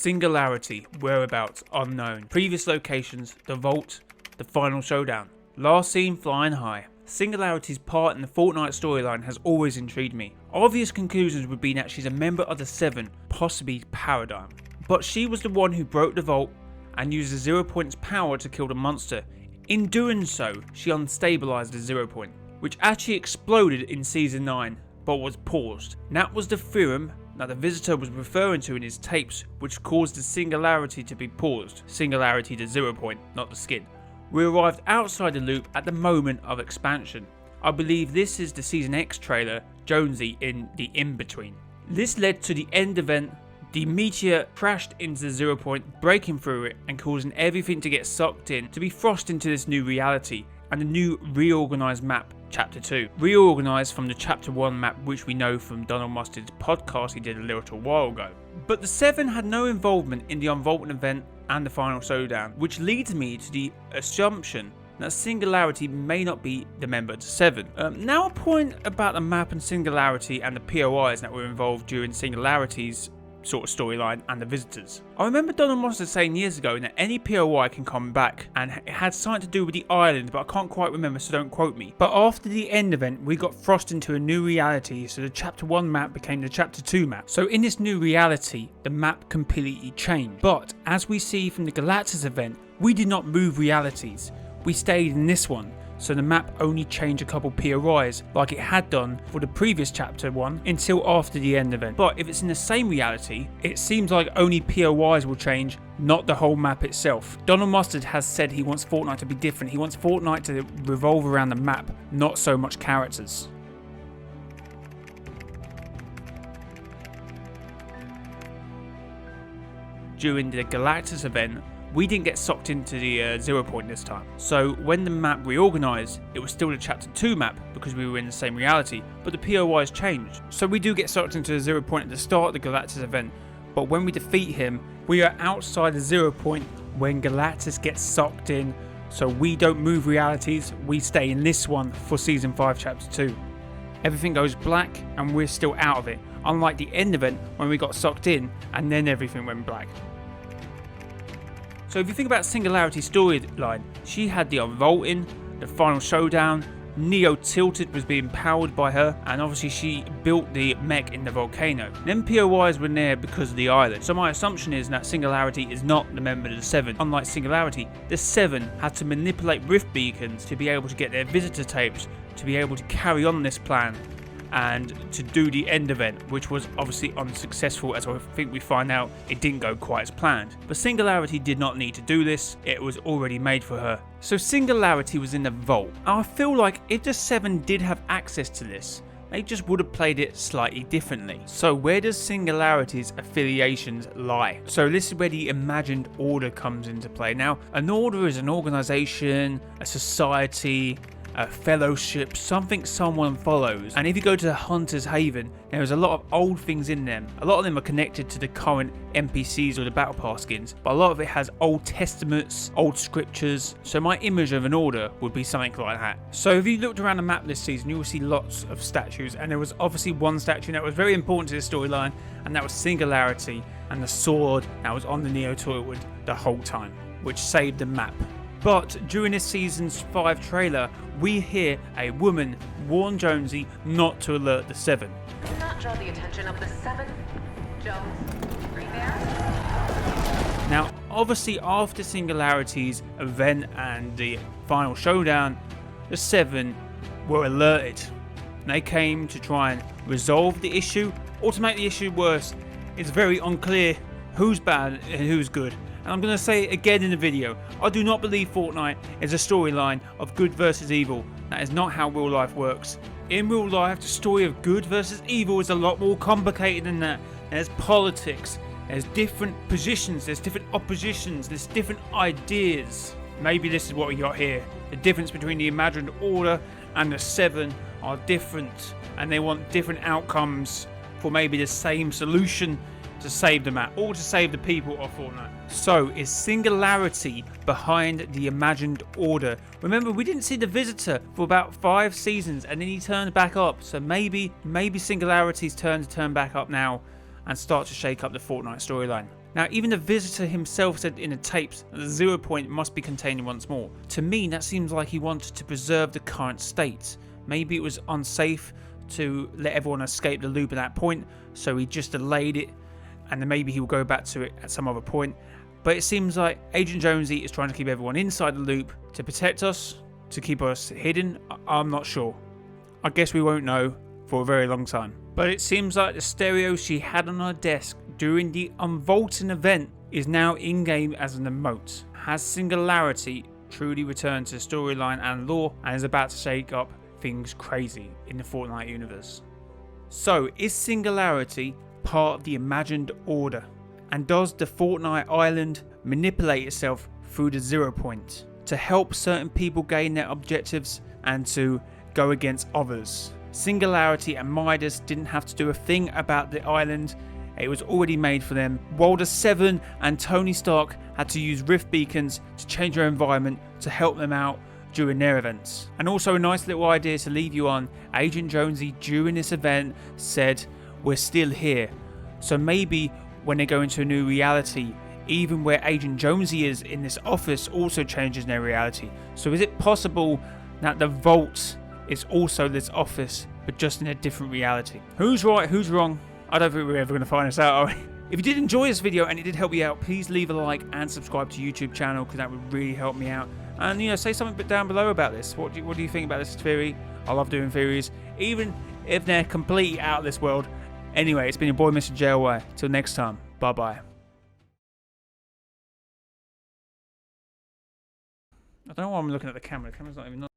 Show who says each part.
Speaker 1: Singularity, whereabouts unknown. Previous locations, the vault, the final showdown. Last seen flying high. Singularity's part in the Fortnite storyline has always intrigued me. Obvious conclusions would be that she's a member of the Seven, possibly Paradigm. But she was the one who broke the vault and used the 0 Point's power to kill the monster. In doing so, she unstabilized the 0 Point, which actually exploded in Season 9, but was paused. That was the theorem that the Visitor was referring to in his tapes, which caused the Singularity to be paused. Singularity to 0 Point, not the skin. We arrived outside the loop at the moment of expansion. I believe this is the Season X trailer, Jonesy in the in-between. This led to the end event. The meteor crashed into the 0 Point, breaking through it and causing everything to get sucked in, to be thrust into this new reality and a new reorganized map, Chapter 2. Reorganized from the Chapter 1 map, which we know from Donald Mustard's podcast he did a little while ago. But the Seven had no involvement in the unvaulting event and the final showdown, which leads me to the assumption that Singularity may not be the member of the Seven. Now a point about the map and Singularity and the POIs that were involved during Singularity's sort of storyline and the Visitors. I remember Donald Mustard saying years ago that any POI can come back, and it had something to do with the island, but I can't quite remember, so don't quote me. But after the end event, we got thrust into a new reality, so the Chapter 1 map became the Chapter 2 map. So in this new reality, the map completely changed. But as we see from the Galactus event, we did not move realities. We stayed in this one. So the map only changed a couple POIs like it had done for the previous Chapter 1 until after the end event. But if it's in the same reality, it seems like only POIs will change, not the whole map itself. Donald Mustard has said he wants Fortnite to be different. He wants Fortnite to revolve around the map, not so much characters. During the Galactus event, we didn't get sucked into the 0 Point this time. So when the map reorganized, it was still the Chapter 2 map because we were in the same reality, but the POIs changed. So we do get sucked into the 0 Point at the start of the Galactus event, but when we defeat him, we are outside the 0 Point when Galactus gets sucked in. So we don't move realities, we stay in this one for Season 5 Chapter 2. Everything goes black and we're still out of it, unlike the end event when we got sucked in and then everything went black. So if you think about Singularity's storyline, she had the unvaulting, the final showdown, Neo Tilted was being powered by her, and obviously she built the mech in the volcano. Them POIs were there because of the island. So my assumption is that Singularity is not the member of the Seven. Unlike Singularity, the Seven had to manipulate rift beacons to be able to get their visitor tapes, to be able to carry on this plan, and to do the end event, which was obviously unsuccessful, as I think we find out it didn't go quite as planned. But Singularity did not need to do this, it was already made for her. So Singularity was in the vault. I feel like if the Seven did have access to this, they just would have played it slightly differently. So where does Singularity's affiliations lie? So this is where the imagined order comes into play. Now, an order is an organization, a society, a fellowship, something someone follows. And if you go to Hunter's Haven, there's a lot of old things in them. A lot of them are connected to the current NPCs or the Battle Pass skins, but a lot of it has Old Testaments, old scriptures. So my image of an order would be something like that. So if you looked around the map this season, you will see lots of statues, and there was obviously one statue that was very important to the storyline, and that was Singularity and the sword that was on the Neo Tilted the whole time, which saved the map. But during this season's 5 trailer, we hear a woman warn Jonesy not to alert the Seven.
Speaker 2: Do not draw the attention of the Seven. Jones, are you there?
Speaker 1: Now, obviously after Singularity's event and the final showdown, the Seven were alerted. They came to try and resolve the issue, or to make the issue worse. It's very unclear who's bad and who's good. And I'm going to say it again in the video, I do not believe Fortnite is a storyline of good versus evil. That is not how real life works. In real life, the story of good versus evil is a lot more complicated than that. There's politics, there's different positions, there's different oppositions, there's different ideas. Maybe this is what we got here. The difference between the imagined order and the Seven are different, and they want different outcomes for maybe the same solution to save the map or to save the people of Fortnite. So is Singularity behind the imagined order? Remember, we didn't see the Visitor for about 5 seasons, and then he turned back up. So maybe Singularity's turn to turn back up now and start to shake up the Fortnite storyline. Now, even the visitor himself said in the tapes that the 0 point must be contained once more. To me, that seems like he wanted to preserve the current state. Maybe it was unsafe to let everyone escape the loop at that point, so he just delayed it, and then maybe he will go back to it at some other point. But it seems like Agent Jonesy is trying to keep everyone inside the loop to protect us, to keep us hidden. I'm not sure. I guess we won't know for a very long time. But it seems like the stereo she had on her desk during the unvaulting event is now in-game as an emote. Has Singularity truly returned to storyline and lore and is about to shake up things crazy in the Fortnite universe? So, is Singularity part of the imagined order? And does the Fortnite island manipulate itself through the 0 point to help certain people gain their objectives and to go against others? Singularity and Midas didn't have to do a thing about the island. It was already made for them. While the Seven and Tony Stark had to use rift beacons to change their environment to help them out during their events. And also a nice little idea to leave you on, Agent Jonesy during this event said, "We're still here." So maybe when they go into a new reality, even where Agent Jonesy is in this office also changes their reality. So is it possible that the vault is also this office, but just in a different reality? Who's right, who's wrong? I don't think we're ever going to find this out, are we? If you did enjoy this video and it did help you out, please leave a like and subscribe to YouTube channel, because that would really help me out. And say something down below about this. What do you think about this theory? I love doing theories, even if they're completely out of this world. Anyway, it's been your boy Mr. JLY. Till next time, bye bye. I don't know why I'm looking at the camera. The camera's not even on.